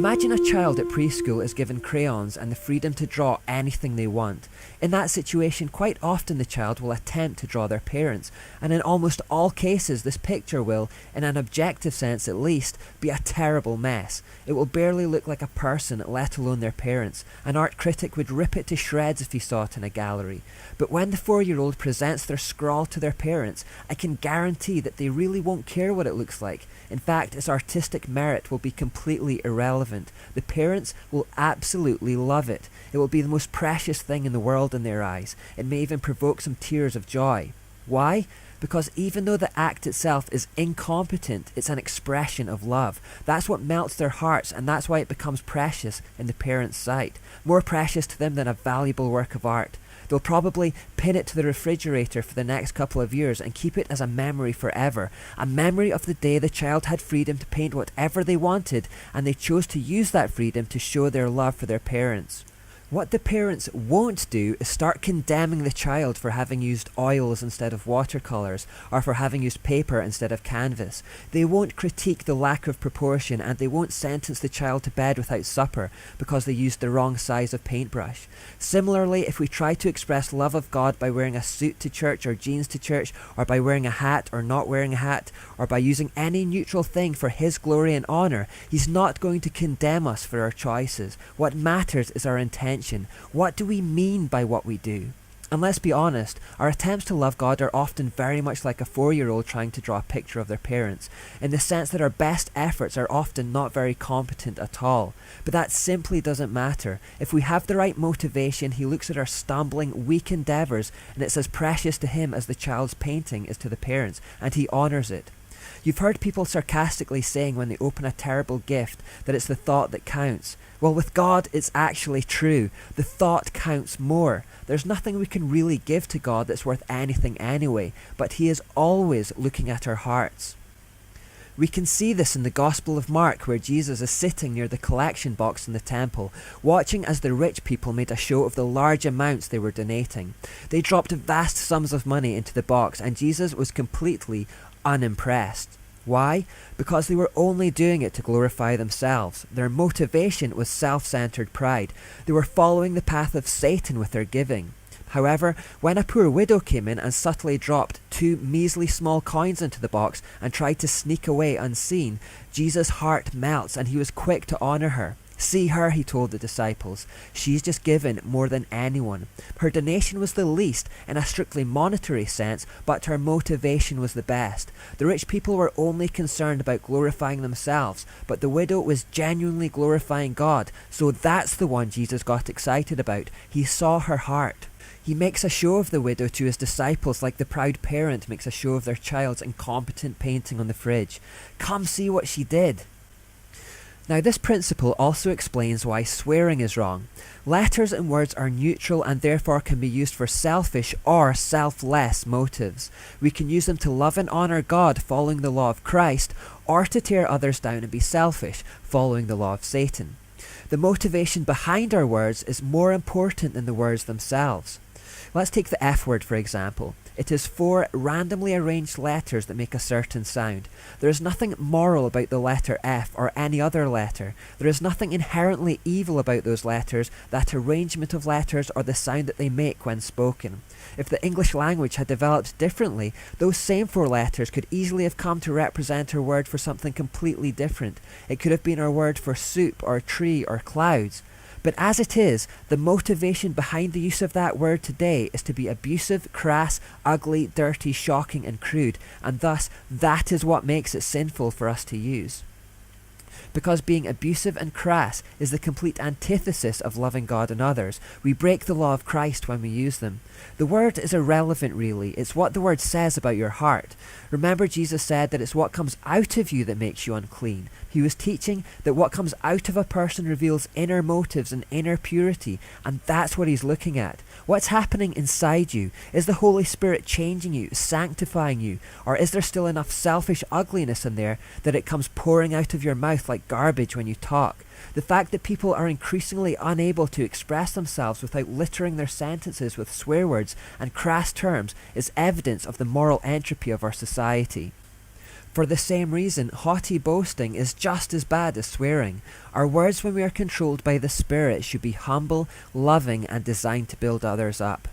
Imagine a child at preschool is given crayons and the freedom to draw anything they want. In that situation, quite often the child will attempt to draw their parents, and in almost all cases this picture will, in an objective sense at least, be a terrible mess. It will barely look like a person, let alone their parents. An art critic would rip it to shreds if he saw it in a gallery. But when the 4-year-old presents their scrawl to their parents, I can guarantee that they really won't care what it looks like. In fact, its artistic merit will be completely irrelevant. The parents will absolutely love it. It will be the most precious thing in the world in their eyes. It may even provoke some tears of joy. Why? Because even though the act itself is incompetent, it's an expression of love. That's what melts their hearts, and that's why it becomes precious in the parents' sight. More precious to them than a valuable work of art. They'll probably pin it to the refrigerator for the next couple of years and keep it as a memory forever. A memory of the day the child had freedom to paint whatever they wanted, and they chose to use that freedom to show their love for their parents. What the parents won't do is start condemning the child for having used oils instead of watercolours, or for having used paper instead of canvas. They won't critique the lack of proportion, and they won't sentence the child to bed without supper because they used the wrong size of paintbrush. Similarly, if we try to express love of God by wearing a suit to church or jeans to church, or by wearing a hat or not wearing a hat, or by using any neutral thing for His glory and honour, He's not going to condemn us for our choices. What matters is our intention. What do we mean by what we do? And let's be honest, our attempts to love God are often very much like a 4-year-old trying to draw a picture of their parents, in the sense that our best efforts are often not very competent at all. But that simply doesn't matter. If we have the right motivation, He looks at our stumbling, weak endeavours, and it's as precious to Him as the child's painting is to the parents, and He honours it. You've heard people sarcastically saying when they open a terrible gift that it's the thought that counts. Well, with God, it's actually true. The thought counts more. There's nothing we can really give to God that's worth anything anyway, but He is always looking at our hearts. We can see this in the Gospel of Mark, where Jesus is sitting near the collection box in the temple, watching as the rich people made a show of the large amounts they were donating. They dropped vast sums of money into the box, and Jesus was completely unimpressed. Why? Because they were only doing it to glorify themselves. Their motivation was self-centered pride. They were following the path of Satan with their giving. However, when a poor widow came in and subtly dropped 2 measly small coins into the box and tried to sneak away unseen, Jesus' heart melts and He was quick to honour her. See her, He told the disciples. She's just given more than anyone. Her donation was the least in a strictly monetary sense, but her motivation was the best. The rich people were only concerned about glorifying themselves, but the widow was genuinely glorifying God. So that's the one Jesus got excited about. He saw her heart. He makes a show of the widow to His disciples like the proud parent makes a show of their child's incompetent painting on the fridge. Come see what she did. Now, this principle also explains why swearing is wrong. Letters and words are neutral and therefore can be used for selfish or selfless motives. We can use them to love and honour God, following the law of Christ, or to tear others down and be selfish, following the law of Satan. The motivation behind our words is more important than the words themselves. Let's take the F word, for example. It is 4 randomly arranged letters that make a certain sound. There is nothing moral about the letter F or any other letter. There is nothing inherently evil about those letters, that arrangement of letters, or the sound that they make when spoken. If the English language had developed differently, those same 4 letters could easily have come to represent our word for something completely different. It could have been our word for soup or tree or clouds. But as it is, the motivation behind the use of that word today is to be abusive, crass, ugly, dirty, shocking and crude, and thus that is what makes it sinful for us to use. Because being abusive and crass is the complete antithesis of loving God and others, we break the law of Christ when we use them. The word is irrelevant really, it's what the word says about your heart. Remember, Jesus said that it's what comes out of you that makes you unclean. He was teaching that what comes out of a person reveals inner motives and inner purity, and that's what He's looking at. What's happening inside you? Is the Holy Spirit changing you, sanctifying you, or is there still enough selfish ugliness in there that it comes pouring out of your mouth like garbage when you talk? The fact that people are increasingly unable to express themselves without littering their sentences with swear words and crass terms is evidence of the moral entropy of our society. For the same reason, haughty boasting is just as bad as swearing. Our words when we are controlled by the Spirit should be humble, loving, and designed to build others up.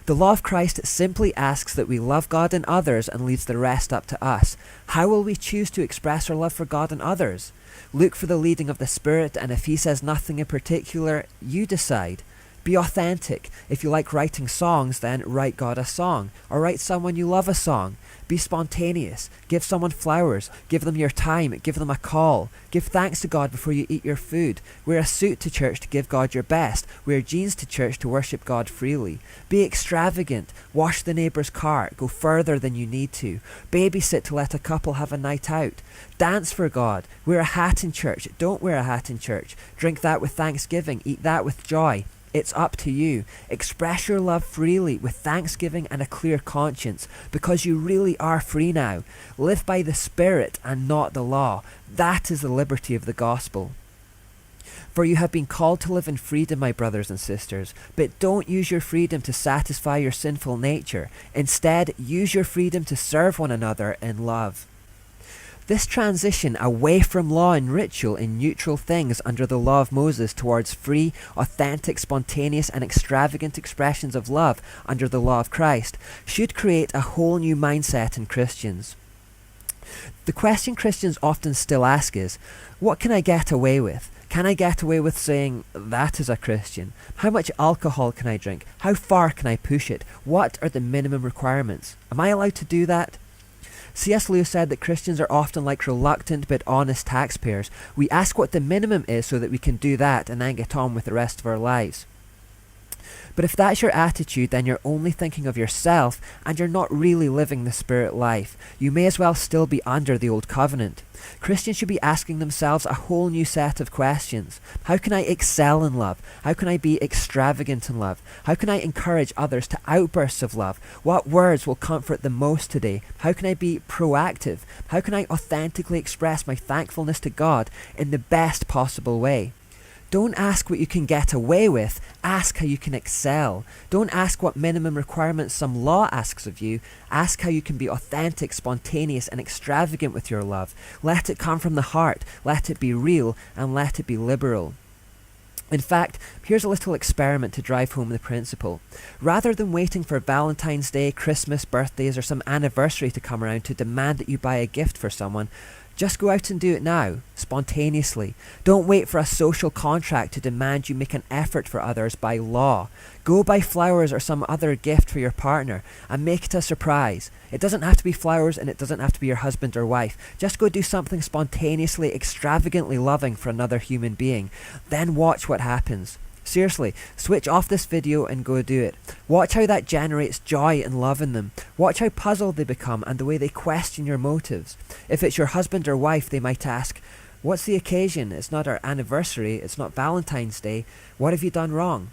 The law of Christ simply asks that we love God and others and leaves the rest up to us. How will we choose to express our love for God and others? Look for the leading of the Spirit, and if He says nothing in particular, you decide. Be authentic. If you like writing songs, then write God a song, or write someone you love a song. Be spontaneous. Give someone flowers. Give them your time. Give them a call. Give thanks to God before you eat your food. Wear a suit to church to give God your best. Wear jeans to church to worship God freely. Be extravagant. Wash the neighbour's car. Go further than you need to. Babysit to let a couple have a night out. Dance for God. Wear a hat in church. Don't wear a hat in church. Drink that with thanksgiving. Eat that with joy. It's up to you. Express your love freely with thanksgiving and a clear conscience, because you really are free now. Live by the Spirit and not the law. That is the liberty of the gospel. For you have been called to live in freedom, my brothers and sisters, but don't use your freedom to satisfy your sinful nature. Instead, use your freedom to serve one another in love. This transition away from law and ritual in neutral things under the law of Moses towards free, authentic, spontaneous and extravagant expressions of love under the law of Christ should create a whole new mindset in Christians. The question Christians often still ask is, what can I get away with? Can I get away with saying, that is a Christian? How much alcohol can I drink? How far can I push it? What are the minimum requirements? Am I allowed to do that? C.S. Lewis said that Christians are often like reluctant but honest taxpayers. We ask what the minimum is so that we can do that and then get on with the rest of our lives. But if that's your attitude, then you're only thinking of yourself and you're not really living the Spirit life. You may as well still be under the old covenant. Christians should be asking themselves a whole new set of questions. How can I excel in love? How can I be extravagant in love? How can I encourage others to outbursts of love? What words will comfort the most today? How can I be proactive? How can I authentically express my thankfulness to God in the best possible way? Don't ask what you can get away with, ask how you can excel. Don't ask what minimum requirements some law asks of you, ask how you can be authentic, spontaneous and extravagant with your love. Let it come from the heart, let it be real, and let it be liberal. In fact, here's a little experiment to drive home the principle. Rather than waiting for Valentine's Day, Christmas, birthdays or some anniversary to come around to demand that you buy a gift for someone, just go out and do it now, spontaneously. Don't wait for a social contract to demand you make an effort for others by law. Go buy flowers or some other gift for your partner and make it a surprise. It doesn't have to be flowers and it doesn't have to be your husband or wife. Just go do something spontaneously, extravagantly loving for another human being. Then watch what happens. Seriously, switch off this video and go do it. Watch how that generates joy and love in them. Watch how puzzled they become and the way they question your motives. If it's your husband or wife, they might ask, what's the occasion? It's not our anniversary, it's not Valentine's Day. What have you done wrong?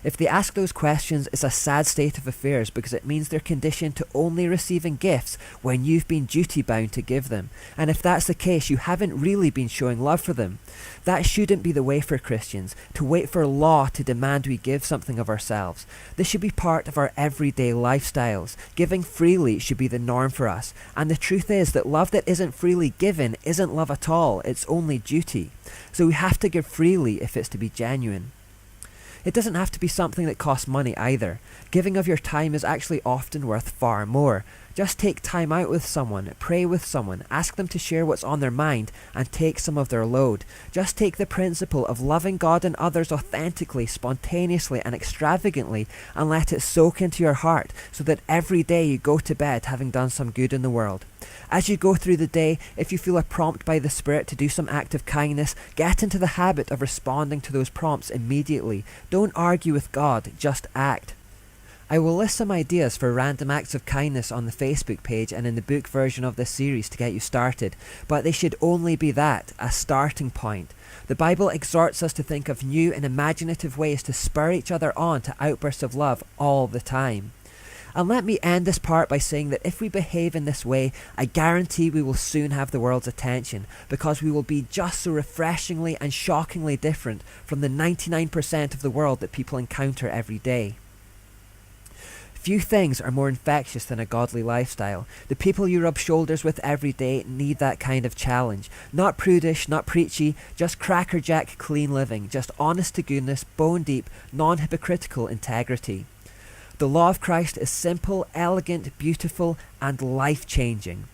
If they ask those questions, it's a sad state of affairs because it means they're conditioned to only receiving gifts when you've been duty-bound to give them. And if that's the case, you haven't really been showing love for them. That shouldn't be the way for Christians, to wait for law to demand we give something of ourselves. This should be part of our everyday lifestyles. Giving freely should be the norm for us. And the truth is that love that isn't freely given isn't love at all, it's only duty. So we have to give freely if it's to be genuine. It doesn't have to be something that costs money either. Giving of your time is actually often worth far more. Just take time out with someone, pray with someone, ask them to share what's on their mind, and take some of their load. Just take the principle of loving God and others authentically, spontaneously, and extravagantly, and let it soak into your heart, so that every day you go to bed having done some good in the world. As you go through the day, if you feel a prompt by the Spirit to do some act of kindness, get into the habit of responding to those prompts immediately. Don't argue with God, just act. I will list some ideas for random acts of kindness on the Facebook page and in the book version of this series to get you started, but they should only be that, a starting point. The Bible exhorts us to think of new and imaginative ways to spur each other on to outbursts of love all the time. And let me end this part by saying that if we behave in this way, I guarantee we will soon have the world's attention, because we will be just so refreshingly and shockingly different from the 99% of the world that people encounter every day. Few things are more infectious than a godly lifestyle. The people you rub shoulders with every day need that kind of challenge. Not prudish, not preachy, just crackerjack clean living, just honest to goodness, bone deep, non-hypocritical integrity. The law of Christ is simple, elegant, beautiful, and life-changing.